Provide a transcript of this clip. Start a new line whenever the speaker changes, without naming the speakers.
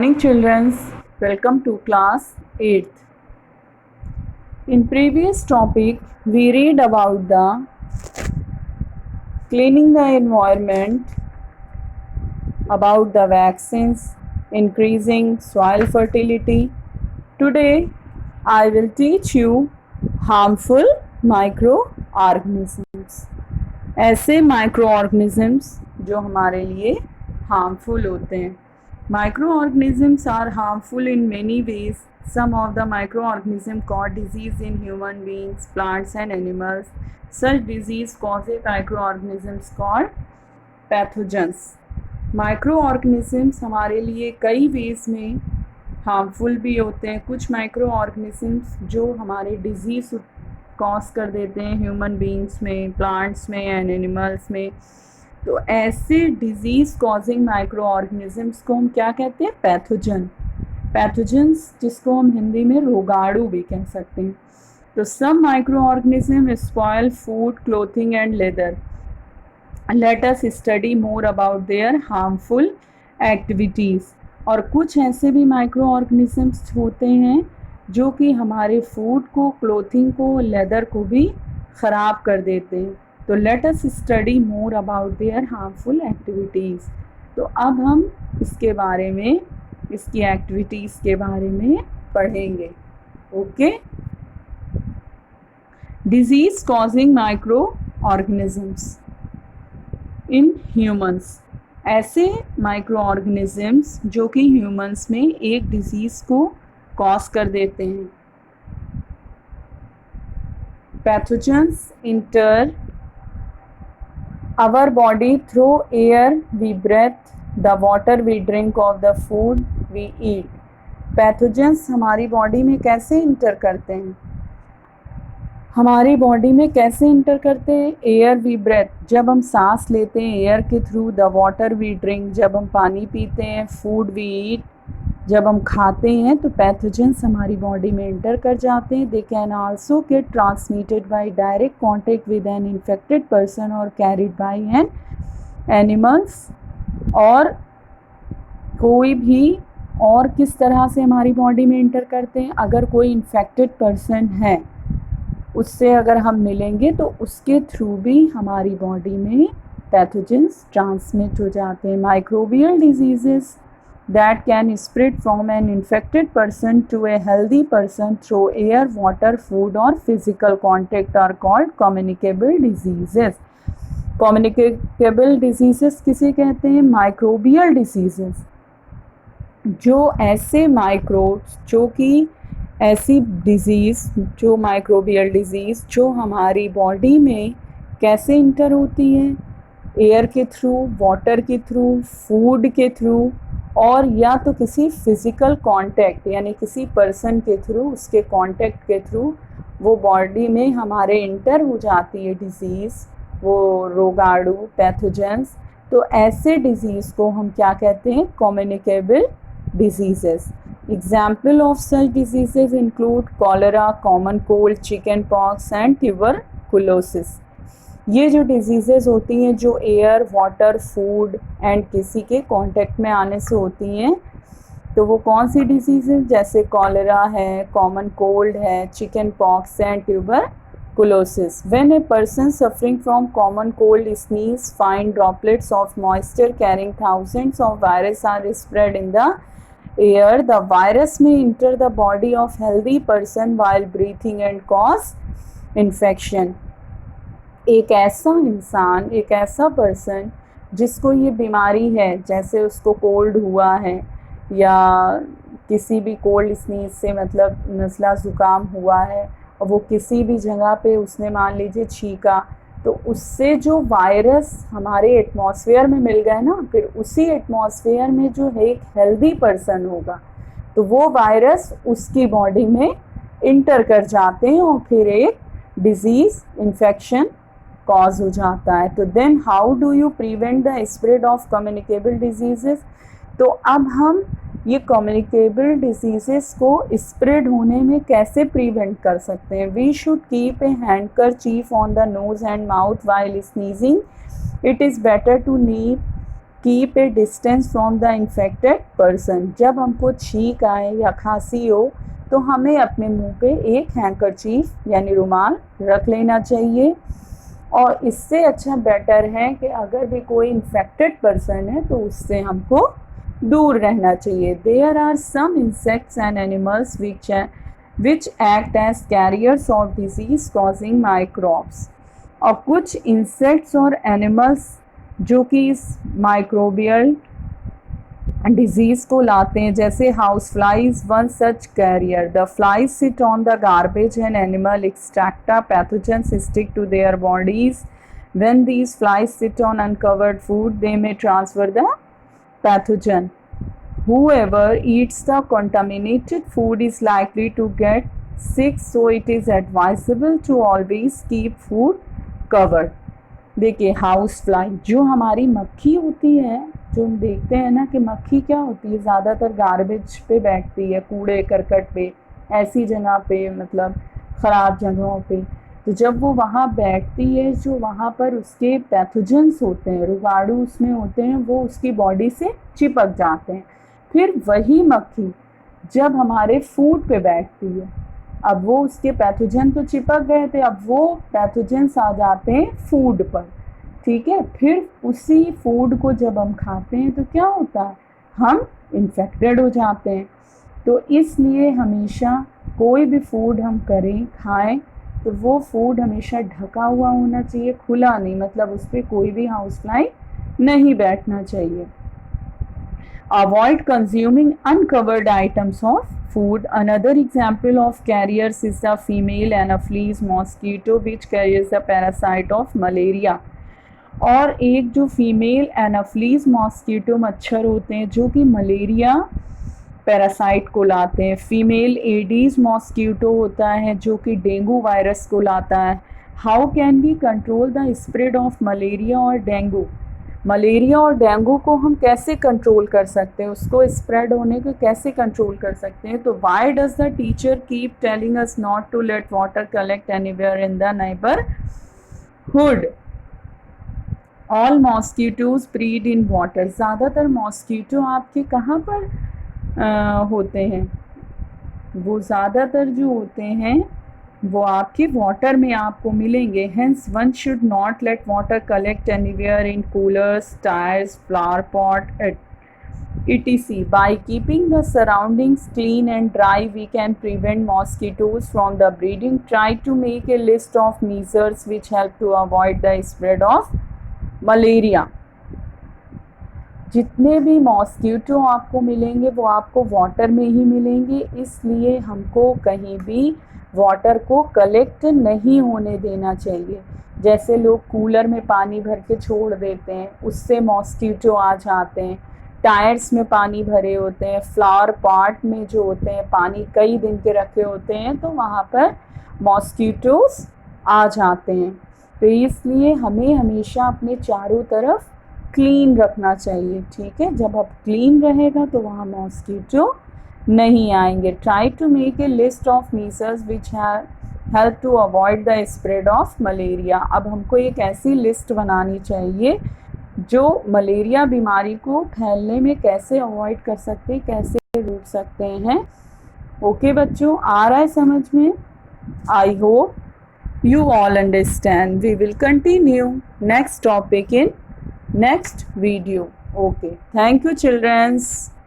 Morning children, welcome to class 8th. In previous topic we read about the cleaning the environment, about the vaccines, increasing soil fertility. Today I will teach you harmful microorganisms. ऐसे microorganisms जो हमारे लिए harmful होते हैं. Microorganisms are harmful in many ways. Some of the microorganisms cause disease in human beings, plants and animals. Such disease causes microorganisms called pathogens. Microorganisms हमारे लिए कई ways में harmful भी होते हैं. कुछ microorganisms जो हमारे disease cause कर देते हैं ह्यूमन बींग्स में, प्लांट्स में एंड एनिमल्स में. तो ऐसे डिजीज़ कॉजिंग माइक्रो ऑर्गेनिजम्स को हम क्या कहते हैं? पैथोजन. पैथोजन्स जिसको हम हिंदी में रोगाणु भी कह सकते हैं. तो some microorganism spoil food, clothing and leather. Let us study more about their harmful activities. और कुछ ऐसे भी माइक्रो ऑर्गेनिजम्स होते हैं जो कि हमारे फूड को, क्लोथिंग को, लेदर को भी ख़राब कर देते हैं. तो late us study more about their harmful activities. तो अब हम इसके बारे में, इसकी एक्टिविटीज़ के बारे में पढ़ेंगे. Okay. Disease causing micro organisms in humans. ऐसे माइक्रो ऑर्गेनिजम्स जो कि ह्यूमंस में एक डिजीज़ को कॉज कर देते हैं. Pathogens inter our body through air we breathe, the water we drink, of the food we eat. Pathogens हमारी बॉडी में कैसे इंटर करते हैं? हमारी बॉडी में कैसे इंटर करते हैं? एयर वी ब्रेथ, जब हम सांस लेते हैं एयर के थ्रू. द वाटर वी ड्रिंक, जब हम पानी पीते हैं. फूड वी ईट, जब हम खाते हैं. तो पैथोजेंस हमारी बॉडी में इंटर कर जाते हैं. They can also get transmitted by direct contact with an infected person और कैरिड बाय एन एनिमल्स. और कोई भी और किस तरह से हमारी बॉडी में इंटर करते हैं? अगर कोई इन्फेक्टेड पर्सन है उससे अगर हम मिलेंगे तो उसके थ्रू भी हमारी बॉडी में पैथोजेंस ट्रांसमिट हो जाते हैं. Microbial diseases that can spread from an infected person to a healthy person through air, water, food or physical contact are called communicable diseases. Communicable diseases किसे कहते हैं? Microbial diseases. जो ऐसे microbes, जो कि ऐसी डिज़ीज़, जो माइक्रोबियल डिज़ीज़ जो हमारी बॉडी में कैसे इंटर होती है? एयर के थ्रू, वाटर के थ्रू, फूड के थ्रू, और या तो किसी फिज़िकल कांटेक्ट यानी किसी पर्सन के थ्रू, उसके कांटेक्ट के थ्रू वो बॉडी में हमारे इंटर हो जाती है डिज़ीज़, वो रोगाणु, पैथोजेंस. तो ऐसे डिज़ीज़ को हम क्या कहते हैं? Communicable diseases. Example of such diseases include cholera, common cold, chicken pox and tuberculosis. ये जो डिजीज़ेज़ होती हैं जो एयर, वाटर, फूड एंड किसी के कांटेक्ट में आने से होती हैं, तो वो कौन सी डिजीज़ हैं? जैसे कॉलेरा है, कॉमन कोल्ड है, chicken pox and tuberculosis. When a person suffering from common cold sneeze, fine droplets of moisture carrying thousands of virus are spread in the air. The virus may enter the body of healthy person while breathing and cause infection. एक ऐसा इंसान, एक ऐसा person जिसको ये बीमारी है, जैसे उसको कोल्ड हुआ है या किसी भी कोल्ड स्नीज से मतलब नज़ला ज़ुकाम हुआ है, और वो किसी भी जगह पे उसने मान लीजिए छींका, तो उससे जो वायरस हमारे एटमॉस्फेयर में मिल गए ना, फिर उसी एटमॉस्फेयर में जो एक हेल्दी पर्सन होगा तो वो वायरस उसकी बॉडी में इंटर कर जाते हैं और फिर एक डिज़ीज़, इन्फेक्शन कॉज हो जाता है. तो then how do you prevent the spread of communicable diseases? तो अब हम ये कम्युनिकेबल डिजीज़ेस को स्प्रेड होने में कैसे प्रिवेंट कर सकते हैं? We should keep a handkerchief on the nose and mouth while sneezing. It is better to keep keep a distance from the infected person. जब हमको छींक आए या खांसी हो तो हमें अपने मुंह पे एक हैंकरचीफ यानी रुमाल रख लेना चाहिए। और इससे अच्छा बेटर है कि अगर भी कोई इन्फेक्टेड पर्सन है तो उससे हमको दूर रहना चाहिए। There are some insects and animals which act as carriers of disease causing microbes. और कुछ इंसेक्ट्स और एनिमल्स जो कि इस माइक्रोबियल डिजीज को लाते हैं, जैसे house flies one such carrier. The flies sit on the garbage and animal extract pathogens stick to their bodies. When these flies sit on uncovered food they may transfer the pathogen. Whoever eats the contaminated food is likely to get sick, so it is advisable to always keep food covered. देखिए house fly जो हमारी मक्खी होती है, जो हम देखते हैं ना कि मक्खी क्या होती है, ज़्यादातर गार्बेज पे बैठती है, कूड़े करकट पे, ऐसी जगह पे, मतलब ख़राब जगहों पे। तो जब वो वहाँ बैठती है, जो वहाँ पर उसके पैथोजेंस होते हैं, रोगाणु उसमें होते हैं, वो उसकी बॉडी से चिपक जाते हैं। फिर वही मक्खी जब हमारे फूड पे बैठती है, अब वो उसके पैथोजन तो चिपक गए थे, अब वो पैथोजेंस आ जाते हैं फूड पर, ठीक है। फिर उसी फूड को जब हम खाते हैं तो क्या होता है, हम इन्फेक्टेड हो जाते हैं। तो इसलिए हमेशा कोई भी फूड हम करें, खाएं, तो वो फूड हमेशा ढका हुआ होना चाहिए, खुला नहीं, मतलब उस पर कोई भी हाउस फ्लाई नहीं बैठना चाहिए। Avoid consuming uncovered items of food. Another example of carriers is the female Anopheles mosquito which carries the parasite of malaria. और एक जो फीमेल एनाफ्लीज मॉस्किटो मच्छर होते हैं जो कि मलेरिया पैरासाइट को लाते हैं। फीमेल एडीज मॉस्किटो होता है जो कि डेंगू वायरस को लाता है। How can we control the spread of malaria और डेंगू। मलेरिया और डेंगू को हम कैसे कंट्रोल कर सकते हैं, उसको स्प्रेड होने को कैसे कंट्रोल कर सकते हैं। तो why does the teacher keep telling us not to let water collect anywhere in the neighbourhood. All mosquitoes breed in water. ज़्यादातर मॉस्किटो आपके कहाँ पर होते हैं, वो ज़्यादातर जो होते हैं वो आपके वाटर में आपको मिलेंगे। Hence one should not let water collect anywhere in coolers, tyres, flower pot etc. By keeping the surroundings clean and dry, we can prevent mosquitoes from the breeding. Try to make a list of measures which help to avoid the spread of malaria. जितने भी mosquito आपको मिलेंगे वो आपको water में ही मिलेंगे, इसलिए हमको कहीं भी वाटर को कलेक्ट नहीं होने देना चाहिए। जैसे लोग कूलर में पानी भर के छोड़ देते हैं, उससे मॉस्किटो आ जाते हैं। टायर्स में पानी भरे होते हैं, फ्लावर पॉट में जो होते हैं पानी कई दिन के रखे होते हैं, तो वहाँ पर मॉस्किटोस आ जाते हैं। तो इसलिए हमें हमेशा अपने चारों तरफ क्लीन रखना चाहिए, ठीक है। जब आप क्लीन रहेगा तो वहाँ मॉस्किटो नहीं आएंगे। Try to make a list of measures which help to avoid the spread of malaria. अब हमको एक ऐसी लिस्ट बनानी चाहिए जो मलेरिया बीमारी को फैलने में कैसे अवॉइड कर सकते हैं, कैसे रोक सकते हैं। ओके बच्चों, आ रहा है समझ में? I hope you all understand. We will continue next topic in next video. Okay, thank you children.